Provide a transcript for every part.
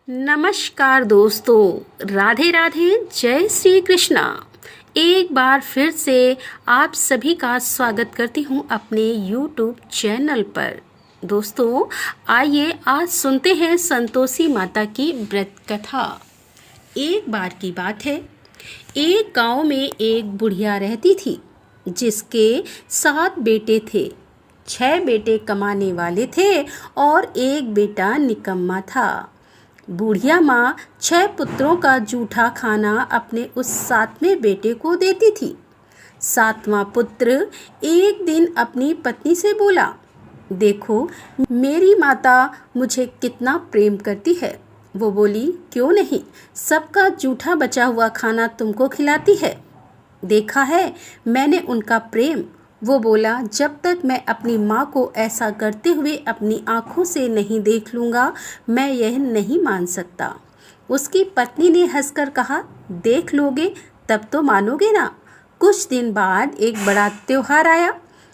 नमस्कार दोस्तों, राधे राधे, जय श्री कृष्णा। एक बार फिर से आप सभी का स्वागत करती हूँ अपने YouTube चैनल पर। दोस्तों, आइए आज सुनते हैं संतोषी माता की व्रत कथा। एक बार की बात है, एक गांव में एक बुढ़िया रहती थी जिसके 7 बेटे थे। 6 बेटे कमाने वाले थे और एक बेटा निकम्मा था। बूढ़िया माँ 6 पुत्रों का जूठा खाना अपने उस 7वें बेटे को देती थी। 7वां पुत्र एक दिन अपनी पत्नी से बोला, देखो मेरी माता मुझे कितना प्रेम करती है। वो बोली, क्यों नहीं, सबका जूठा बचा हुआ खाना तुमको खिलाती है। देखा है मैंने उनका प्रेम। वो बोला, जब तक मैं अपनी माँ को ऐसा करते हुए अपनी आँखों से नहीं देख लूँगा, मैं यह नहीं मान सकता। उसकी पत्नी ने हंसकर कहा, देख लोगे तब तो मानोगे ना। कुछ दिन बाद एक बड़ा त्योहार आया।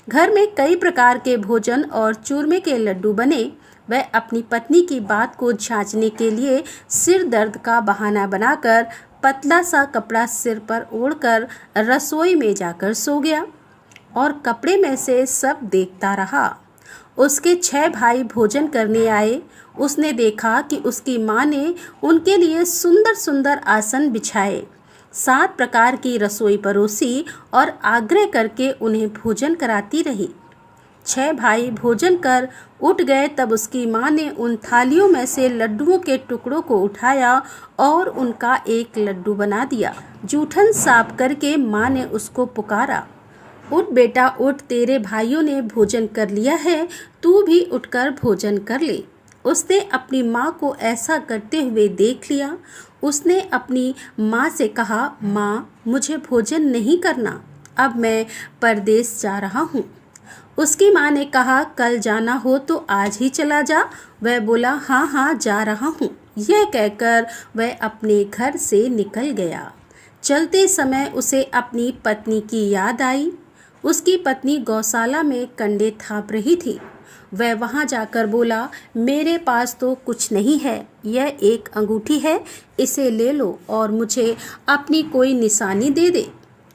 घर में कई प्रकार के भोजन और चूरमे के लड्डू बने। वह अपनी पत्नी की बात को जांचने के लिए सिर दर्द का बहाना बनाकर पतला सा कपड़ा सिर पर ओढ़कर रसोई में जाकर सो गया और कपड़े में से सब देखता रहा। उसके 6 भाई भोजन करने आए। उसने देखा कि उसकी माँ ने उनके लिए सुंदर सुंदर आसन बिछाए, 7 प्रकार की रसोई परोसी और आग्रह करके उन्हें भोजन कराती रही। 6 भाई भोजन कर उठ गए तब उसकी माँ ने उन थालियों में से लड्डुओं के टुकड़ों को उठाया और उनका एक लड्डू बना दिया। जूठन साफ करके माँ ने उसको पुकारा, उठ बेटा उठ, तेरे भाइयों ने भोजन कर लिया है, तू भी उठकर भोजन कर ले। उसने अपनी माँ को ऐसा करते हुए देख लिया। उसने अपनी माँ से कहा, माँ मुझे भोजन नहीं करना, अब मैं परदेश जा रहा हूँ। उसकी माँ ने कहा, कल जाना हो तो आज ही चला जा। वह बोला, हाँ हाँ जा रहा हूँ। यह कहकर वह अपने घर से निकल गया। चलते समय उसे अपनी पत्नी की याद आई। उसकी पत्नी गौशाला में कंडे थाप रही थी। वह वहां जाकर बोला, मेरे पास तो कुछ नहीं है, यह एक अंगूठी है, इसे ले लो और मुझे अपनी कोई निशानी दे दे।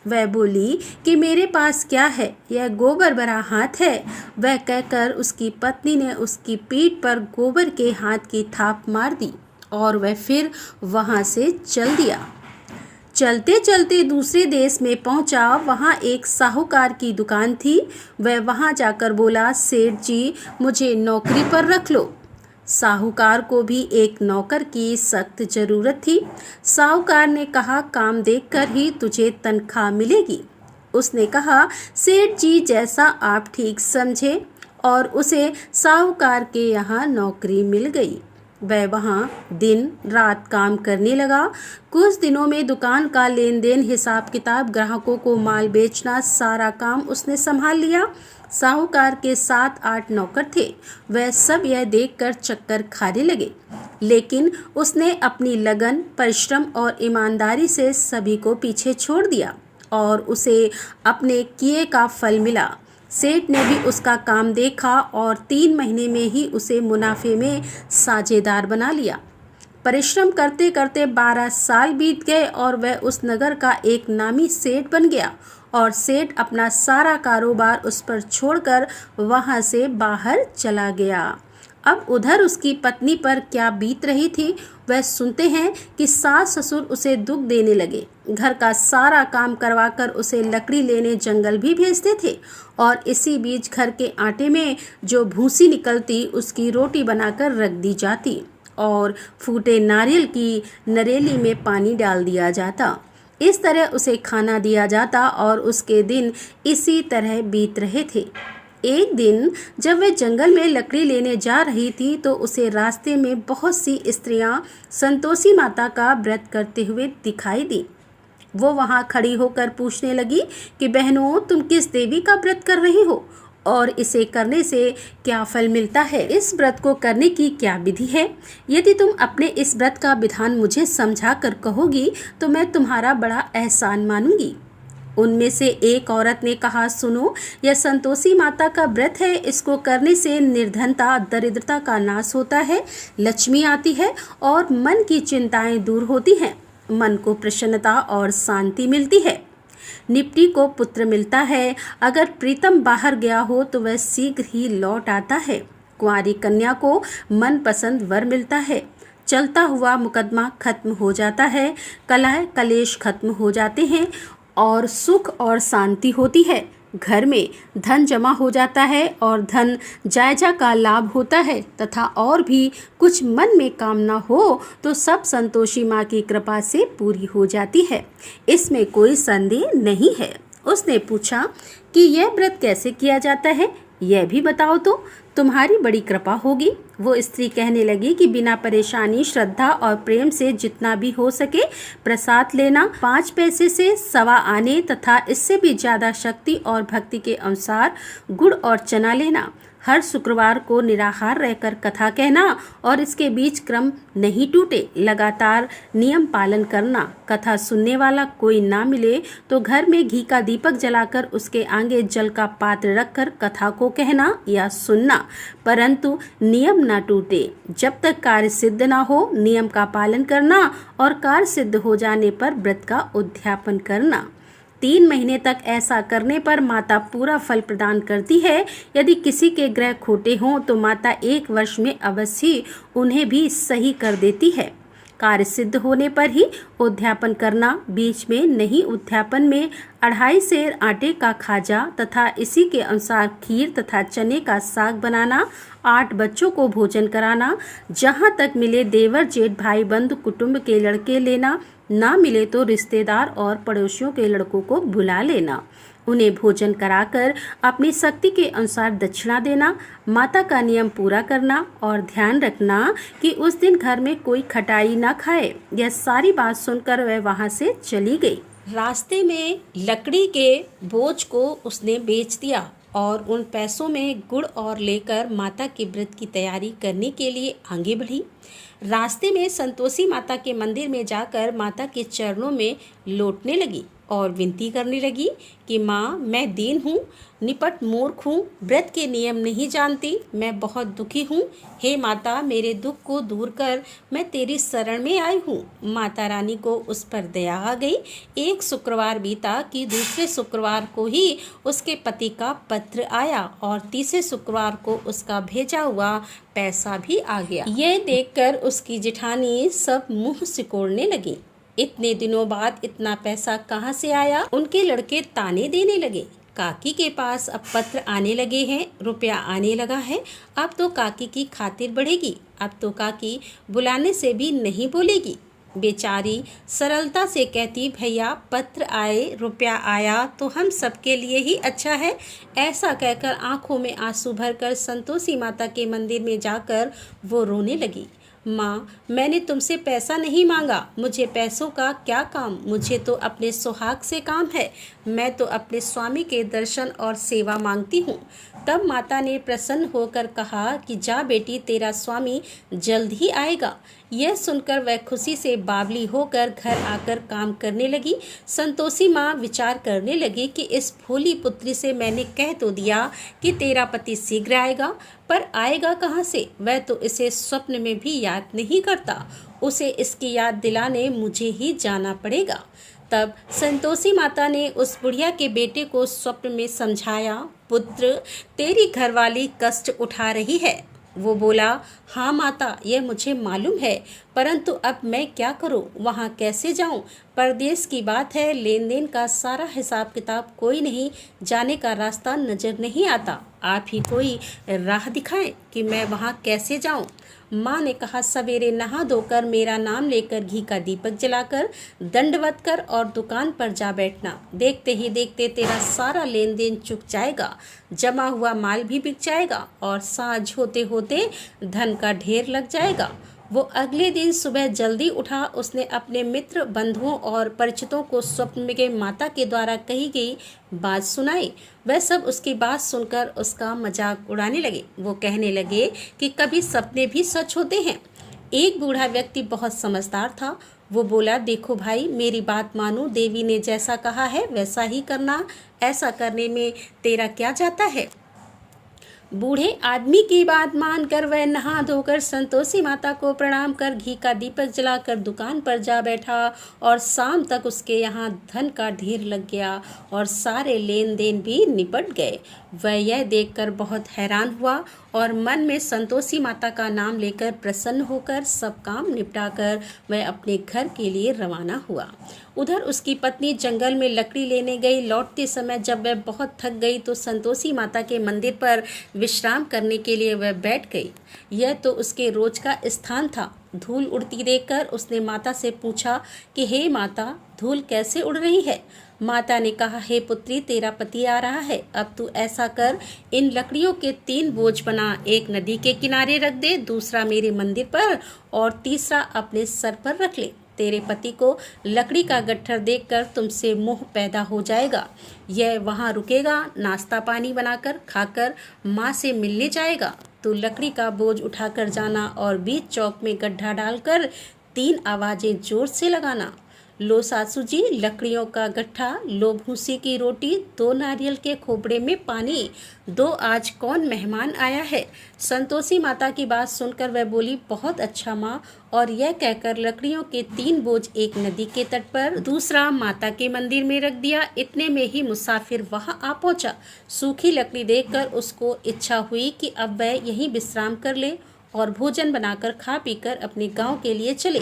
वह बोली कि मेरे पास क्या है, यह गोबर भरा हाथ है। वह कहकर उसकी पत्नी ने उसकी पीठ पर गोबर के हाथ की थाप मार दी और वह फिर वहां से चल दिया। चलते चलते दूसरे देश में पहुंचा। वहां एक साहूकार की दुकान थी। वह वहां जाकर बोला, सेठ जी मुझे नौकरी पर रख लो। साहूकार को भी एक नौकर की सख्त जरूरत थी। साहूकार ने कहा, काम देखकर ही तुझे तनख्वाह मिलेगी। उसने कहा, सेठ जी जैसा आप ठीक समझे, और उसे साहूकार के यहाँ नौकरी मिल गई। वह वहाँ दिन रात काम करने लगा। कुछ दिनों में दुकान का लेन देन, हिसाब किताब, ग्राहकों को माल बेचना, सारा काम उसने संभाल लिया। साहूकार के 7-8 नौकर थे। वह सब यह देखकर चक्कर खाने लगे, लेकिन उसने अपनी लगन, परिश्रम और ईमानदारी से सभी को पीछे छोड़ दिया और उसे अपने किए का फल मिला। सेठ ने भी उसका काम देखा और 3 महीने में ही उसे मुनाफे में साझेदार बना लिया। परिश्रम करते करते 12 साल बीत गए और वह उस नगर का एक नामी सेठ बन गया और सेठ अपना सारा कारोबार उस पर छोड़कर वहां से बाहर चला गया। अब उधर उसकी पत्नी पर क्या बीत रही थी, वह सुनते हैं कि सास ससुर उसे दुख देने लगे। घर का सारा काम करवाकर उसे लकड़ी लेने जंगल भी भेजते थे और इसी बीच घर के आटे में जो भूसी निकलती उसकी रोटी बनाकर रख दी जाती और फूटे नारियल की नरेली में पानी डाल दिया जाता। इस तरह उसे खाना दिया जाता और उसके दिन इसी तरह बीत रहे थे। एक दिन जब वह जंगल में लकड़ी लेने जा रही थी तो उसे रास्ते में बहुत सी स्त्रियां संतोषी माता का व्रत करते हुए दिखाई दी। वो वहां खड़ी होकर पूछने लगी कि बहनों, तुम किस देवी का व्रत कर रही हो और इसे करने से क्या फल मिलता है? इस व्रत को करने की क्या विधि है? यदि तुम अपने इस व्रत का विधान मुझे समझा कर कहोगी तो मैं तुम्हारा बड़ा एहसान मानूंगी। उनमें से एक औरत ने कहा, सुनो, यह संतोषी माता का व्रत है। इसको करने से निर्धनता, दरिद्रता का नाश होता है, लक्ष्मी आती है और मन की चिंताएं दूर होती हैं। मन को प्रसन्नता और शांति मिलती है। निपटी को पुत्र मिलता है। अगर प्रीतम बाहर गया हो तो वह शीघ्र ही लौट आता है। कुंवारी कन्या को मनपसंद वर मिलता है। चलता हुआ मुकदमा खत्म हो जाता है। कलह कलेश खत्म हो जाते हैं और सुख और शांति होती है। घर में धन जमा हो जाता है और धन जायजा का लाभ होता है तथा और भी कुछ मन में कामना हो तो सब संतोषी माँ की कृपा से पूरी हो जाती है। इसमें कोई संदेह नहीं है। उसने पूछा कि यह व्रत कैसे किया जाता है, यह भी बताओ तो तुम्हारी बड़ी कृपा होगी। वो स्त्री कहने लगी कि बिना परेशानी, श्रद्धा और प्रेम से जितना भी हो सके प्रसाद लेना, 5 पैसे से सवा आने तथा इससे भी ज्यादा शक्ति और भक्ति के अनुसार गुड़ और चना लेना, हर शुक्रवार को निराहार रहकर कथा कहना और इसके बीच क्रम नहीं टूटे, लगातार नियम पालन करना। कथा सुनने वाला कोई ना मिले तो घर में घी का दीपक जलाकर उसके आगे जल का पात्र रखकर कथा को कहना या सुनना, परंतु नियम ना टूटे। जब तक कार्य सिद्ध ना हो नियम का पालन करना और कार्य सिद्ध हो जाने पर व्रत का उद्यापन करना। 3 महीने तक ऐसा करने पर माता पूरा फल प्रदान करती है। यदि किसी के ग्रह खोटे हों तो माता 1 वर्ष में अवश्य उन्हें भी सही कर देती है। कार्य सिद्ध होने पर ही उद्यापन करना, बीच में नहीं। उद्यापन में 2.5 सेर आटे का खाजा तथा इसी के अनुसार खीर तथा चने का साग बनाना, 8 बच्चों को भोजन कराना, जहाँ तक मिले देवर जेठ भाई बंधु कुटुंब के लड़के लेना, ना मिले तो रिश्तेदार और पड़ोसियों के लड़कों को बुला लेना, उन्हें भोजन कराकर अपनी शक्ति के अनुसार दक्षिणा देना, माता का नियम पूरा करना और ध्यान रखना कि उस दिन घर में कोई खटाई ना खाए। यह सारी बात सुनकर वह वहां से चली गई। रास्ते में लकड़ी के बोझ को उसने बेच दिया और उन पैसों में गुड़ और लेकर माता के व्रत की तैयारी करने के लिए आगे बढ़ी। रास्ते में संतोषी माता के मंदिर में जाकर माता के चरणों में लौटने लगी और विनती करने लगी कि माँ, मैं दीन हूँ, निपट मूर्ख हूँ, व्रत के नियम नहीं जानती, मैं बहुत दुखी हूँ। हे माता, मेरे दुख को दूर कर, मैं तेरी शरण में आई हूँ। माता रानी को उस पर दया आ गई। एक शुक्रवार बीता कि दूसरे शुक्रवार को ही उसके पति का पत्र आया और तीसरे शुक्रवार को उसका भेजा हुआ पैसा भी आ गया। यह देखकर उसकी जेठानी सब मुंह सिकोड़ने लगी। इतने दिनों बाद इतना पैसा कहाँ से आया? उनके लड़के ताने देने लगे। काकी के पास अब पत्र आने लगे हैं, रुपया आने लगा है, अब तो काकी की खातिर बढ़ेगी, अब तो काकी बुलाने से भी नहीं बोलेगी। बेचारी सरलता से कहती, भैया पत्र आए, रुपया आया तो हम सबके लिए ही अच्छा है। ऐसा कहकर आंखों में आंसू भरकर संतोषी माता के मंदिर में जाकर वो रोने लगी। माँ, मैंने तुमसे पैसा नहीं मांगा, मुझे पैसों का क्या काम, मुझे तो अपने सुहाग से काम है, मैं तो अपने स्वामी के दर्शन और सेवा मांगती हूँ। तब माता ने प्रसन्न होकर कहा कि जा बेटी, तेरा स्वामी जल्द ही आएगा। यह सुनकर वह खुशी से बावली होकर घर आकर काम करने लगी। संतोषी माँ विचार करने लगी कि इस भोली पुत्री से मैंने कह तो दिया कि तेरा पति शीघ्र आएगा, पर आएगा कहाँ से? वह तो इसे स्वप्न में भी याद नहीं करता, उसे इसकी याद दिलाने मुझे ही जाना पड़ेगा। तब संतोषी माता ने उस बुढ़िया के बेटे को स्वप्न में समझाया, पुत्र, तेरी घरवाली कष्ट उठा रही है। वो बोला, हाँ माता, यह मुझे मालूम है, परंतु अब मैं क्या करूं, वहां कैसे जाऊं? परदेश की बात है, लेन देन का सारा हिसाब किताब कोई नहीं, जाने का रास्ता नजर नहीं आता, आप ही कोई राह दिखाएं कि मैं वहां कैसे जाऊं। माँ ने कहा, सवेरे नहा धोकर मेरा नाम लेकर घी का दीपक जलाकर दंडवत कर और दुकान पर जा बैठना। देखते ही देखते तेरा सारा लेन देन चुक जाएगा, जमा हुआ माल भी बिक जाएगा और सांझ होते होते धन का ढेर लग जाएगा। वो अगले दिन सुबह जल्दी उठा। उसने अपने मित्र, बंधुओं और परिचितों को स्वप्न में माता के द्वारा कही गई बात सुनाई। वह सब उसकी बात सुनकर उसका मजाक उड़ाने लगे। वो कहने लगे कि कभी सपने भी सच होते हैं। एक बूढ़ा व्यक्ति बहुत समझदार था। वो बोला, देखो भाई, मेरी बात मानो, देवी ने जैसा कहा है वैसा ही करना, ऐसा करने में तेरा क्या जाता है। बूढ़े आदमी की बात मानकर वह नहा धोकर संतोषी माता को प्रणाम कर घी का दीपक जलाकर दुकान पर जा बैठा और शाम तक उसके यहाँ धन का ढेर लग गया और सारे लेन देन भी निपट गए। वह यह देखकर बहुत हैरान हुआ और मन में संतोषी माता का नाम लेकर प्रसन्न होकर सब काम निपटाकर वह अपने घर के लिए रवाना हुआ। उधर उसकी पत्नी जंगल में लकड़ी लेने गई। लौटते समय जब वह बहुत थक गई तो संतोषी माता के मंदिर पर विश्राम करने के लिए वह बैठ गई। यह तो उसके रोज का स्थान था। धूल उड़ती देखकर उसने माता से पूछा कि हे माता, धूल कैसे उड़ रही है। माता ने कहा, हे पुत्री, तेरा पति आ रहा है। अब तू ऐसा कर, इन लकड़ियों के 3 बोझ बना, एक नदी के किनारे रख दे, दूसरा मेरे मंदिर पर और तीसरा अपने सर पर रख ले। तेरे पति को लकड़ी का गट्ठर देखकर तुमसे मोह पैदा हो जाएगा। यह वहाँ रुकेगा, नाश्ता पानी बनाकर खाकर माँ से मिलने जाएगा। तो लकड़ी का बोझ उठाकर जाना और बीच चौक में गड्ढा डालकर 3 आवाजें जोर से लगाना। लो सासू जी, लकड़ियों का गट्ठा, लो भूसी की रोटी, 2 नारियल के खोपड़े में पानी, 2 आज कौन मेहमान आया है। संतोषी माता की बात सुनकर वह बोली, बहुत अच्छा माँ। और यह कहकर लकड़ियों के 3 बोझ एक नदी के तट पर, दूसरा माता के मंदिर में रख दिया। इतने में ही मुसाफिर वहां आ पहुंचा। सूखी लकड़ी देखकर उसको इच्छा हुई कि अब वह यहीं विश्राम कर ले और भोजन बनाकर खा पीकर अपने गांव के लिए चले।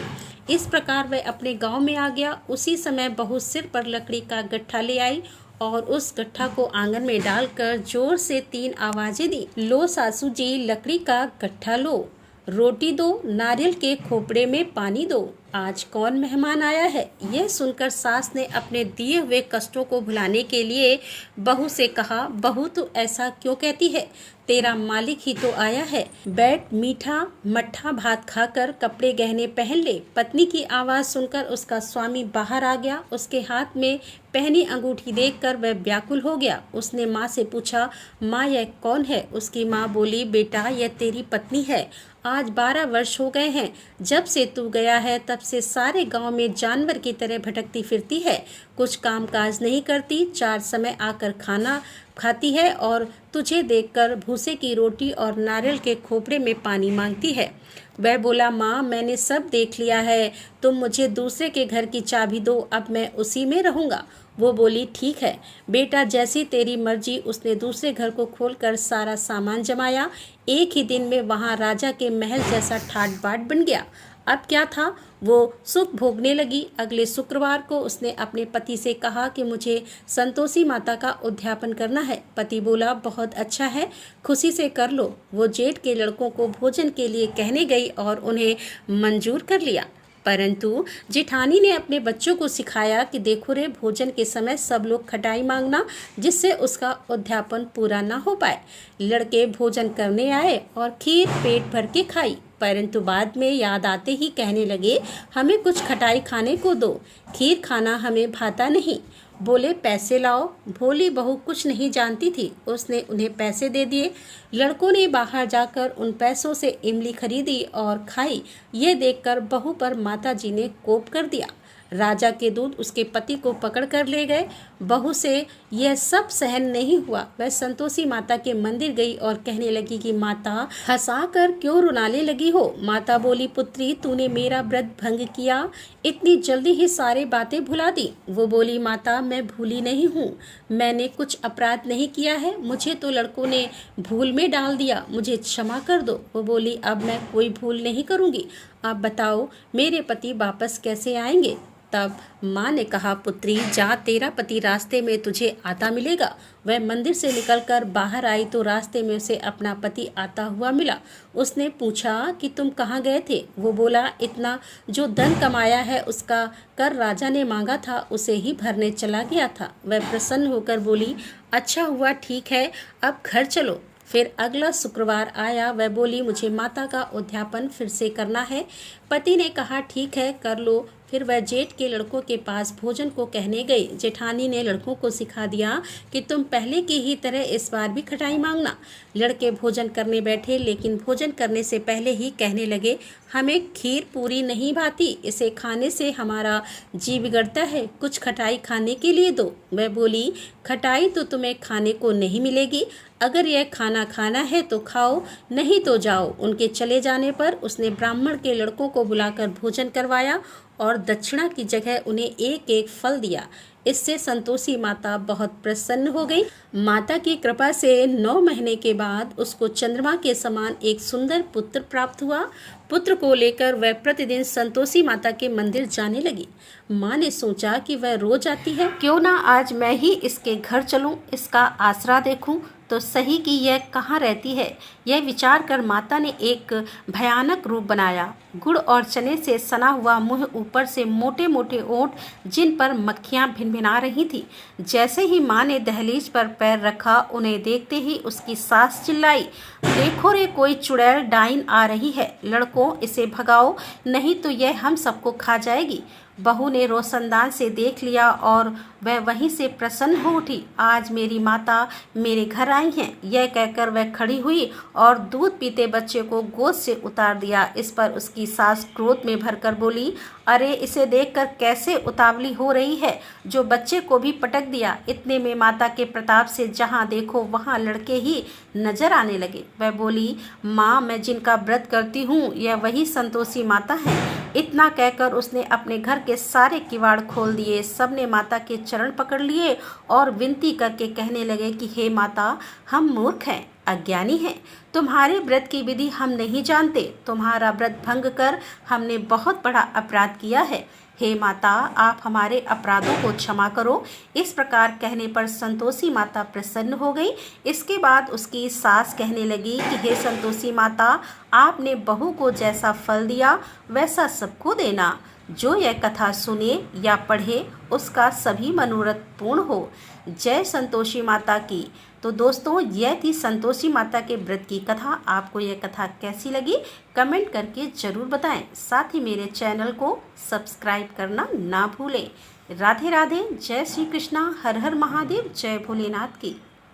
इस प्रकार वह अपने गांव में आ गया। उसी समय बहू सिर पर लकड़ी का गट्ठा ले आई और उस गट्ठा को आंगन में डालकर जोर से 3 आवाजें दी। लो सासू जी, लकड़ी का गट्ठा लो, रोटी दो, नारियल के खोपड़े में पानी दो, आज कौन मेहमान आया है। यह सुनकर सास ने अपने दिए हुए कष्टों को भुलाने के लिए बहू से कहा, बहू तू ऐसा क्यों कहती है, तेरा मालिक ही तो आया है। बैठ, मीठा मट्ठा भात खाकर कपड़े गहने पहन ले। पत्नी की आवाज़ सुनकर उसका स्वामी बाहर आ गया। उसके हाथ में पहनी अंगूठी देखकर वह व्याकुल हो गया। उसने माँ से पूछा, माँ यह कौन है। उसकी माँ बोली, बेटा यह तेरी पत्नी है। आज 12 वर्ष हो गए हैं जब से तू गया है, तब से सारे गांव में जानवर की तरह भटकती फिरती है। कुछ काम काज नहीं करती, 4 समय आकर खाना खाती है और तुझे देखकर भूसे की रोटी और नारियल के खोपड़े में पानी मांगती है। वह बोला, माँ मैंने सब देख लिया है, तुम मुझे दूसरे के घर की चाबी दो, अब मैं उसी में रहूँगा। वो बोली, ठीक है बेटा, जैसी तेरी मर्जी। उसने दूसरे घर को खोलकर सारा सामान जमाया। एक ही दिन में वहाँ राजा के महल जैसा ठाट बाट बन गया। अब क्या था, वो सुख भोगने लगी। अगले शुक्रवार को उसने अपने पति से कहा कि मुझे संतोषी माता का उद्यापन करना है। पति बोला, बहुत अच्छा है, खुशी से कर लो। वो जेठ के लड़कों को भोजन के लिए कहने गई और उन्हें मंजूर कर लिया। परंतु जेठानी ने अपने बच्चों को सिखाया कि देखो रे, भोजन के समय सब लोग खटाई मांगना, जिससे उसका उद्यापन पूरा ना हो पाए। लड़के भोजन करने आए और खीर पेट भर के खाई, परंतु बाद में याद आते ही कहने लगे, हमें कुछ खटाई खाने को दो, खीर खाना हमें भाता नहीं। बोले, पैसे लाओ। भोली बहू कुछ नहीं जानती थी, उसने उन्हें पैसे दे दिए। लड़कों ने बाहर जाकर उन पैसों से इमली खरीदी और खाई। ये देखकर बहू पर माताजी ने कोप कर दिया। राजा के दूत उसके पति को पकड़ कर ले गए। बहू से यह सब सहन नहीं हुआ। वह संतोषी माता के मंदिर गई और कहने लगी कि माता, हंसाकर क्यों रुलाने लगी हो। माता बोली, पुत्री तूने मेरा व्रत भंग किया, इतनी जल्दी ही सारी बातें भुला दी। वो बोली, माता मैं भूली नहीं हूँ, मैंने कुछ अपराध नहीं किया है, मुझे तो लड़कों ने भूल में डाल दिया, मुझे क्षमा कर दो। वो बोली, अब मैं कोई भूल नहीं करूँगी, आप बताओ मेरे पति वापस कैसे आएंगे। तब माँ ने कहा, पुत्री जा, तेरा पति रास्ते में तुझे आता मिलेगा। वह मंदिर से निकलकर बाहर आई तो रास्ते में उसे अपना पति आता हुआ मिला। उसने पूछा कि तुम कहाँ गए थे। वो बोला, इतना जो धन कमाया है उसका कर राजा ने मांगा था, उसे ही भरने चला गया था। वह प्रसन्न होकर बोली, अच्छा हुआ, ठीक है, अब घर चलो। फिर अगला शुक्रवार आया। वह बोली, मुझे माता का उद्यापन फिर से करना है। पति ने कहा, ठीक है कर लो। फिर वह जेठ के लड़कों के पास भोजन को कहने गई। जेठानी ने लड़कों को सिखा दिया कि तुम पहले की ही तरह इस बार भी खटाई मांगना। लड़के भोजन करने बैठे, लेकिन भोजन करने से पहले ही कहने लगे, हमें खीर पूरी नहीं भाती, इसे खाने से हमारा जी बिगड़ता है, कुछ खटाई खाने के लिए दो। मैं बोली, खटाई तो तुम्हें खाने को नहीं मिलेगी, अगर यह खाना खाना है तो खाओ, नहीं तो जाओ। उनके चले जाने पर उसने ब्राह्मण के लड़कों को बुलाकर भोजन करवाया और दक्षिणा की जगह उन्हें एक एक फल दिया। इससे संतोषी माता बहुत प्रसन्न हो गई। माता की कृपा से 9 महीने के बाद उसको चंद्रमा के समान एक सुंदर पुत्र प्राप्त हुआ। पुत्र को लेकर वह प्रतिदिन संतोषी माता के मंदिर जाने लगी। माँ ने सोचा कि वह रोज आती है, क्यों ना आज मैं ही इसके घर चलूं, इसका आसरा देखूं तो सही कि यह कहाँ रहती है। यह विचार कर माता ने एक भयानक रूप बनाया। गुड़ और चने से सना हुआ मुंह, ऊपर से मोटे मोटे ओंठ जिन पर मक्खियाँ भिनभिना रही थी। जैसे ही माँ ने दहलीज पर पैर रखा, उन्हें देखते ही उसकी सास चिल्लाई, देखो रे, कोई चुड़ैल डाइन आ रही है, लड़कों इसे भगाओ, नहीं तो यह हम सबको खा जाएगी। बहू ने रोशनदान से देख लिया और वह वहीं से प्रसन्न हो उठी। आज मेरी माता मेरे घर आई हैं, यह कहकर वह खड़ी हुई और दूध पीते बच्चे को गोद से उतार दिया। इस पर उसकी सास क्रोध में भरकर बोली, अरे इसे देखकर कैसे उतावली हो रही है, जो बच्चे को भी पटक दिया। इतने में माता के प्रताप से जहाँ देखो वहाँ लड़के ही नजर आने लगे। वह बोली, माँ, मैं जिनका व्रत करती हूँ यह वही संतोषी माता है। इतना कहकर उसने अपने घर के सारे किवाड़ खोल दिए। सबने माता के चरण पकड़ लिए और विनती करके कहने लगे कि हे माता, हम मूर्ख हैं, अज्ञानी हैं, तुम्हारे व्रत की विधि हम नहीं जानते, तुम्हारा व्रत भंग कर हमने बहुत बड़ा अपराध किया है। हे माता, आप हमारे अपराधों को क्षमा करो। इस प्रकार कहने पर संतोषी माता प्रसन्न हो गई। इसके बाद उसकी सास कहने लगी कि हे संतोषी माता, आपने बहू को जैसा फल दिया वैसा सबको देना। जो यह कथा सुने या पढ़े उसका सभी मनोरथ पूर्ण हो। जय संतोषी माता की। तो दोस्तों, यह थी संतोषी माता के व्रत की कथा। आपको यह कथा कैसी लगी कमेंट करके ज़रूर बताएं। साथ ही मेरे चैनल को सब्सक्राइब करना ना भूलें। राधे राधे, जय श्री कृष्णा, हर हर महादेव, जय भोलेनाथ की।